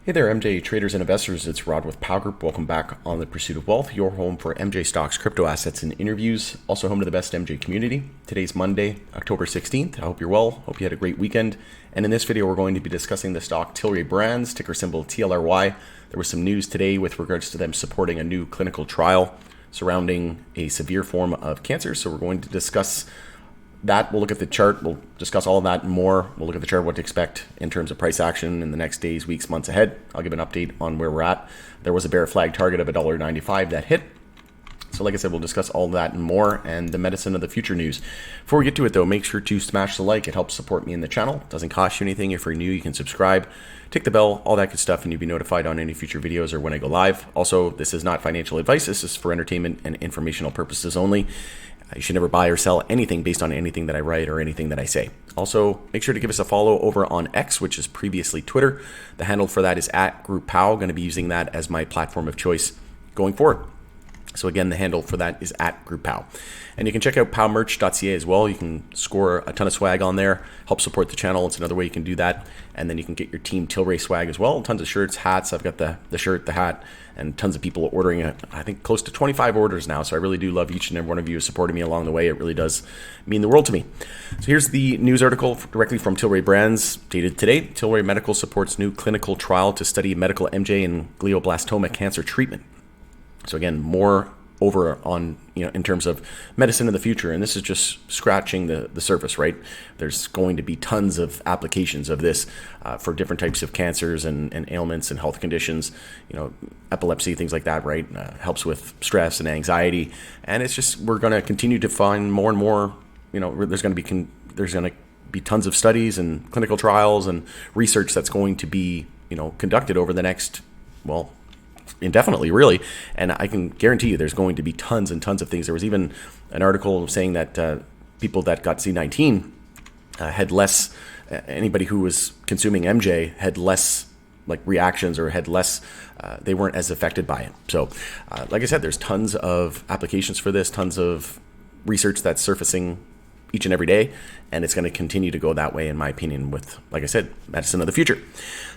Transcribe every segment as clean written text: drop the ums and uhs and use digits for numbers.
Hey there, MJ traders and investors. It's Rod with Pow Group. Welcome back on The Pursuit of Wealth, your home for MJ stocks, crypto assets, and interviews. Also home to the best MJ community. Today's Monday, October 16th. I hope you're well. Hope you had a great weekend. And in this video, we're going to be discussing the stock Tilray Brands, ticker symbol TLRY. There was some news today with regards to them supporting a new clinical trial surrounding a severe form of cancer. So we're going to discuss that. We'll look at the chart. We'll discuss all of that and more. We'll look at the chart, what to expect in terms of price action in the next days, weeks, months ahead. I'll give an update on where we're at. There was a bear flag target of $1.95 that hit. So like I said, we'll discuss all that and more and the medicine of the future news. Before we get to it though, make sure to smash the like. It helps support me in the channel. It doesn't cost you anything. If you're new, you can subscribe, tick the bell, all that good stuff, and you'll be notified on any future videos or when I go live. Also, this is not financial advice. This is for entertainment and informational purposes only. You should never buy or sell anything based on anything that I write or anything that I say. Also, make sure to give us a follow over on X, which is previously Twitter. The handle for that is @GroupPow. Going to be using that as my platform of choice going forward. So again, the handle for that is @GroupPow. And you can check out powmerch.ca as well. You can score a ton of swag on there, help support the channel. It's another way you can do that. And then you can get your Team Tilray swag as well. Tons of shirts, hats. I've got the shirt, the hat, and tons of people ordering it. I think close to 25 orders now. So I really do love each and every one of you who supported me along the way. It really does mean the world to me. So here's the news article directly from Tilray Brands, dated today. Tilray Medical supports new clinical trial to study medical MJ and glioblastoma cancer treatment. So again, more over on, in terms of medicine in the future. And this is just scratching the surface, right? There's going to be tons of applications of this for different types of cancers and ailments and health conditions, epilepsy, things like that, right? Helps with stress and anxiety. And it's just, we're going to continue to find more and more, there's going to be tons of studies and clinical trials and research that's going to be, conducted over the next, indefinitely, really. And I can guarantee you there's going to be tons and tons of things. There was even an article saying that people that got C19 had less, anybody who was consuming MJ had less reactions or had less, they weren't as affected by it. So like I said, there's tons of applications for this, tons of research that's surfacing each and every day, and it's going to continue to go that way, in my opinion, with, like I said, medicine of the future.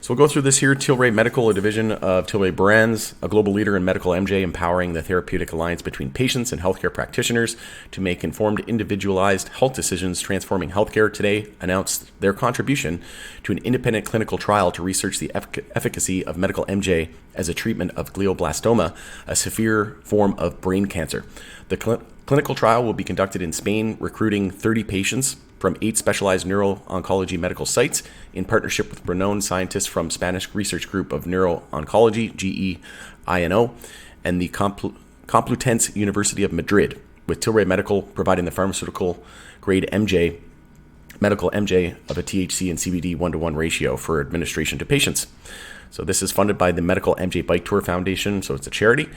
So we'll go through this here. Tilray Medical, a division of Tilray Brands, a global leader in medical MJ, empowering the therapeutic alliance between patients and healthcare practitioners to make informed, individualized health decisions, transforming healthcare. Today announced their contribution to an independent clinical trial to research the efficacy of medical MJ as a treatment of glioblastoma, a severe form of brain cancer. The clinical trial will be conducted in Spain, recruiting 30 patients from 8 specialized neuro-oncology medical sites in partnership with renowned scientists from Spanish Research Group of Neuro-Oncology, GEINO, and the Complutense University of Madrid, with Tilray Medical providing the pharmaceutical-grade MJ, medical MJ of a THC and CBD 1-to-1 ratio for administration to patients. So this is funded by the Medical MJ Bike Tour Foundation, so it's a charity.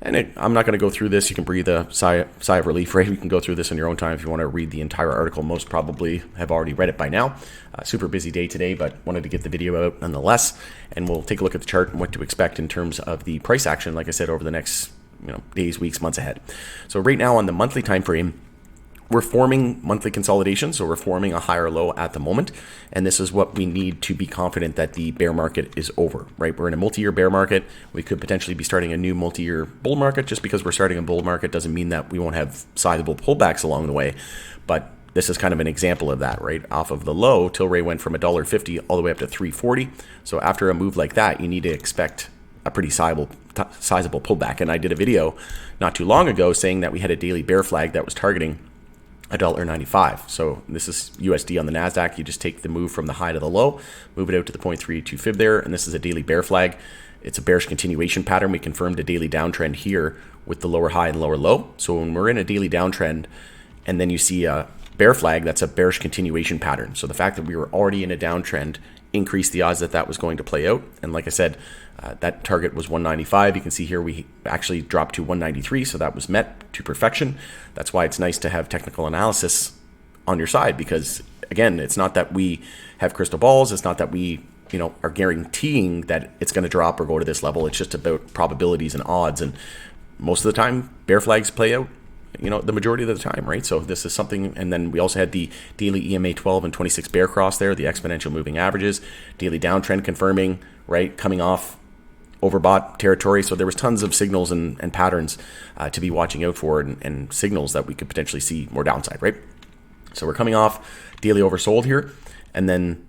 And I'm not going to go through this. You can breathe a sigh of relief, right? You can go through this on your own time if you want to read the entire article. Most probably have already read it by now. Super busy day today, but wanted to get the video out nonetheless. And we'll take a look at the chart and what to expect in terms of the price action, like I said, over the next days, weeks, months ahead. So right now on the monthly time frame, we're forming monthly consolidation, so we're forming a higher low at the moment, and this is what we need to be confident that the bear market is over, right? We're in a multi-year bear market. We could potentially be starting a new multi-year bull market. Just because we're starting a bull market doesn't mean that we won't have sizable pullbacks along the way, but this is kind of an example of that, right? Off of the low, Tilray went from $1.50 all the way up to $3.40. So after a move like that, you need to expect a pretty sizable pullback. And I did a video not too long ago saying that we had a daily bear flag that was targeting $1.95. So this is USD on the NASDAQ. You just take the move from the high to the low, move it out to the 0.32 fib there, and this is a daily bear flag. It's a bearish continuation pattern. We confirmed a daily downtrend here with the lower high and lower low. So when we're in a daily downtrend and then you see a bear flag, that's a bearish continuation pattern. So the fact that we were already in a downtrend increased the odds that that was going to play out. And like I said, that target was 195. You can see here we actually dropped to 193, so that was met to perfection. That's why it's nice to have technical analysis on your side, because again, it's not that we have crystal balls. It's not that we are guaranteeing that it's going to drop or go to this level. It's just about probabilities and odds, and most of the time bear flags play out the majority of the time, right? So this is something. And then we also had the daily EMA 12 and 26 bear cross there, the exponential moving averages, daily downtrend confirming, right? Coming off overbought territory. So there was tons of signals and patterns to be watching out for, and signals that we could potentially see more downside, right? So we're coming off daily oversold here, and then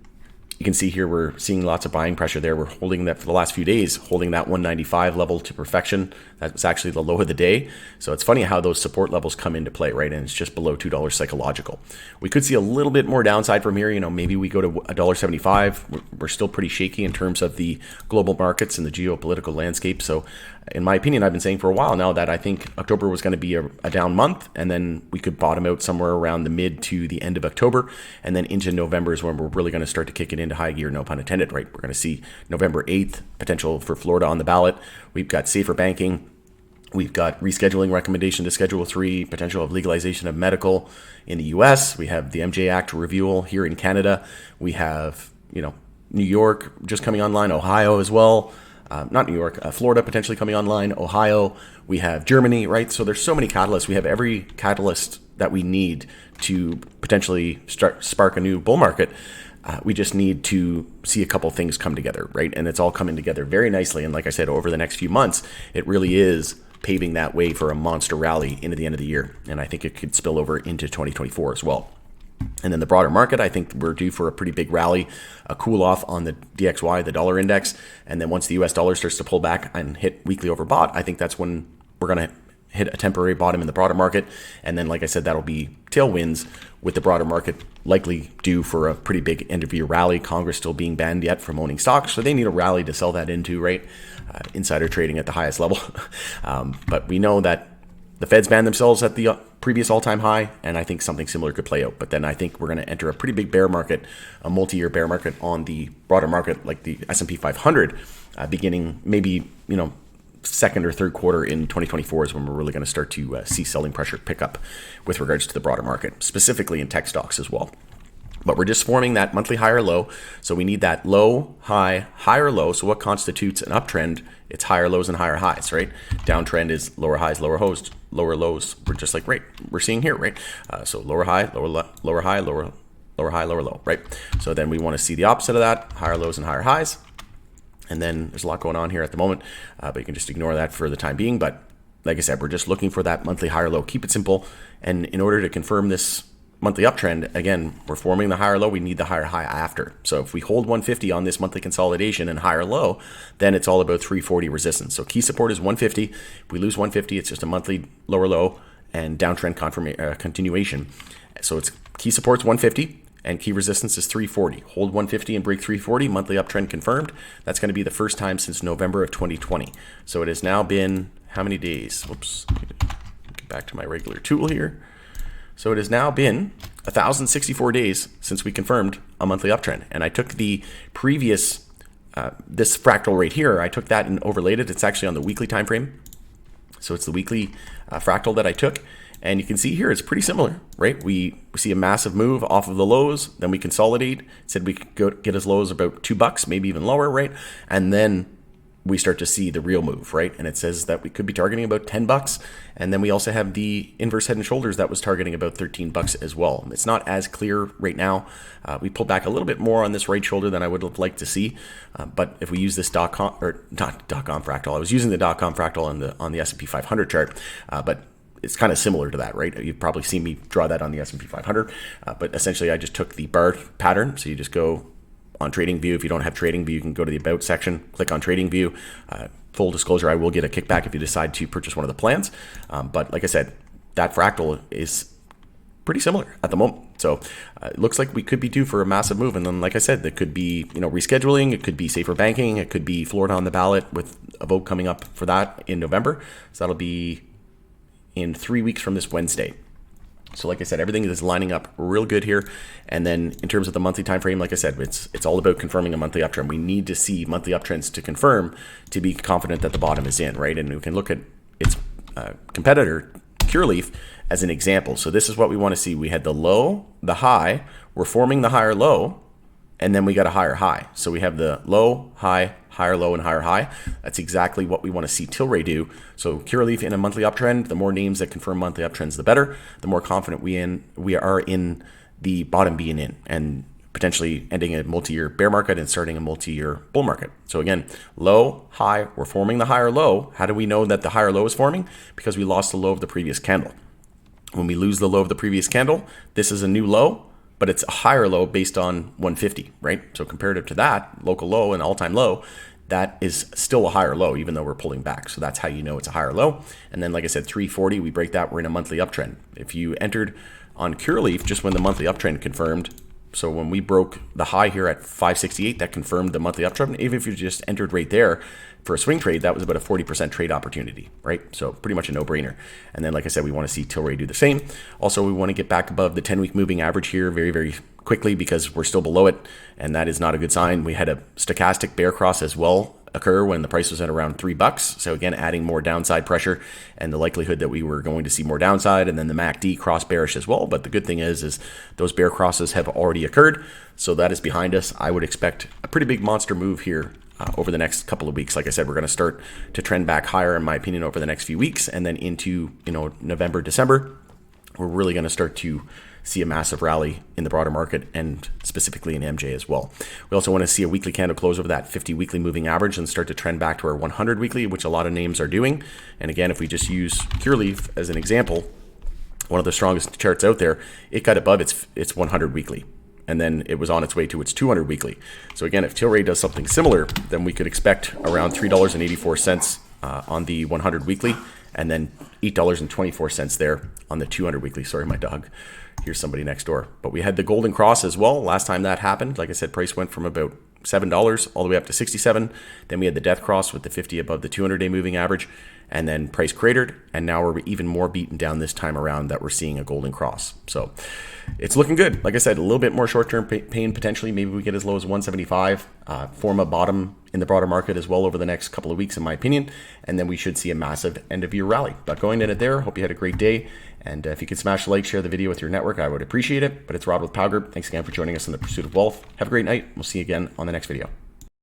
you can see here we're seeing lots of buying pressure there. We're holding that for the last few days, holding that 195 level to perfection. That was actually the low of the day. So it's funny how those support levels come into play, right? And it's just below $2 psychological. We could see a little bit more downside from here. Maybe we go to $1.75. We're still pretty shaky in terms of the global markets and the geopolitical landscape. So in my opinion, I've been saying for a while now that I think October was going to be a down month, and then we could bottom out somewhere around the mid to the end of October, and then into November is when we're really going to start to kick it into high gear, no pun intended, right? We're going to see November 8th, potential for Florida on the ballot. We've got safer banking. We've got rescheduling recommendation to Schedule 3, potential of legalization of medical in the US. We have the MJ Act review here in Canada. We have, New York just coming online, Ohio as well. Not New York, Florida potentially coming online, Ohio. We have Germany, right? So there's so many catalysts. We have every catalyst that we need to potentially spark a new bull market. We just need to see a couple things come together, right? And it's all coming together very nicely. And like I said, over the next few months, it really is paving that way for a monster rally into the end of the year. And I think it could spill over into 2024 as well. And then the broader market, I think we're due for a pretty big rally, a cool off on the DXY, the dollar index. And then once the US dollar starts to pull back and hit weekly overbought, I think that's when we're going to hit a temporary bottom in the broader market. And then, like I said, that'll be tailwinds with the broader market likely due for a pretty big end of year rally. Congress still being banned yet from owning stocks, so they need a rally to sell that into, right? Insider trading at the highest level. But we know that the Feds banned themselves at the previous all-time high, and I think something similar could play out. But then I think we're going to enter a pretty big bear market, a multi-year bear market on the broader market, like the S&P 500, beginning maybe, second or third quarter in 2024 is when we're really going to start to see selling pressure pick up with regards to the broader market, specifically in tech stocks as well. But we're just forming that monthly higher low. So we need that low, high, higher low. So what constitutes an uptrend? It's higher lows and higher highs, right? Downtrend is lower highs, lower lows. We're just like, right, we're seeing here, right? So lower high, lower high, lower high, lower low, right? So then we want to see the opposite of that, higher lows and higher highs. And then there's a lot going on here at the moment, but you can just ignore that for the time being. But like I said, we're just looking for that monthly higher low. Keep it simple. And in order to confirm this monthly uptrend, again, we're forming the higher low. We need the higher high after. So if we hold 150 on this monthly consolidation and higher low, then it's all about 340 resistance. So key support is 150. If we lose 150, it's just a monthly lower low and downtrend continuation. So it's key support's 150. And key resistance is 340. Hold 150 and break 340. Monthly uptrend confirmed. That's going to be the first time since November of 2020. So it has now been how many days? Whoops. Get back to my regular tool here. So it has now been 1,064 days since we confirmed a monthly uptrend. And I took the previous, this fractal right here, I took that and overlaid it. It's actually on the weekly time frame. So it's the weekly fractal that I took. And you can see here, it's pretty similar, right? We see a massive move off of the lows, then we consolidate. It said we could go get as low as about $2, maybe even lower, right? And then we start to see the real move, right? And it says that we could be targeting about $10. And then we also have the inverse head and shoulders that was targeting about $13 as well. It's not as clear right now. We pulled back a little bit more on this right shoulder than I would have liked to see. But if we use this .com fractal, I was using the .com fractal on the S&P 500 chart, but it's kind of similar to that, right? You've probably seen me draw that on the S&P 500, but essentially I just took the bar pattern. So you just go on Trading View. If you don't have Trading View, you can go to the About section, click on Trading View. Full disclosure, I will get a kickback if you decide to purchase one of the plans. But like I said, that fractal is pretty similar at the moment. So it looks like we could be due for a massive move. And then, like I said, there could be rescheduling. It could be safer banking. It could be Florida on the ballot with a vote coming up for that in November. So that'll be in 3 weeks from this Wednesday. So like I said, everything is lining up real good here. And then in terms of the monthly time frame, like I said, it's all about confirming a monthly uptrend. We need to see monthly uptrends to confirm to be confident that the bottom is in, right? And we can look at its competitor, Cureleaf, as an example. So this is what we want to see. We had the low, the high, we're forming the higher low, and then we got a higher high. So we have the low, high, higher low, and higher high. That's exactly what we want to see Tilray do. So Cureleaf in a monthly uptrend, the more names that confirm monthly uptrends, the better. The more confident we are in the bottom being in and potentially ending a multi-year bear market and starting a multi-year bull market. So again, low, high, we're forming the higher low. How do we know that the higher low is forming? Because we lost the low of the previous candle. When we lose the low of the previous candle, this is a new low, but it's a higher low based on 150, right? So comparative to that, local low and all-time low, that is still a higher low, even though we're pulling back. So that's how you know it's a higher low. And then, like I said, 340, we break that, we're in a monthly uptrend. If you entered on Curaleaf just when the monthly uptrend confirmed, so when we broke the high here at 568, that confirmed the monthly uptrend. Even if you just entered right there for a swing trade, that was about a 40% trade opportunity, right? So pretty much a no-brainer. And then, like I said, we want to see Tilray do the same. Also, we want to get back above the 10-week moving average here very, very quickly because we're still below it, and that is not a good sign. We had a stochastic bear cross as well occur when the price was at around $3. So again, adding more downside pressure and the likelihood that we were going to see more downside, and then the MACD cross bearish as well. But the good thing is those bear crosses have already occurred. So that is behind us. I would expect a pretty big monster move here over the next couple of weeks. Like I said, we're going to start to trend back higher, in my opinion, over the next few weeks, and then into November, December, we're really going to start to see a massive rally in the broader market and specifically in MJ as well. We also want to see a weekly candle close over that 50 weekly moving average and start to trend back to our 100 weekly, which a lot of names are doing. And again, if we just use Curaleaf as an example, one of the strongest charts out there, it got above its 100 weekly. And then it was on its way to its 200 weekly. So again, if Tilray does something similar, then we could expect around $3.84 on the 100 weekly, and then $8.24 there on the 200 weekly. Sorry, my dog. Here's somebody next door. But we had the golden cross as well. Last time that happened, like I said, price went from about $7 all the way up to 67. Then we had the death cross with the 50 above the 200-day moving average, and then price cratered, and now we're even more beaten down this time around that we're seeing a golden cross. So it's looking good. Like I said, a little bit more short-term pain potentially. Maybe we get as low as 175, form a bottom in the broader market as well over the next couple of weeks, in my opinion, and then we should see a massive end-of-year rally. But going in it there, hope you had a great day, and if you could smash the like, share the video with your network, I would appreciate it. But it's Rod with Power Group. Thanks again for joining us in the pursuit of wealth. Have a great night. We'll see you again on the next video.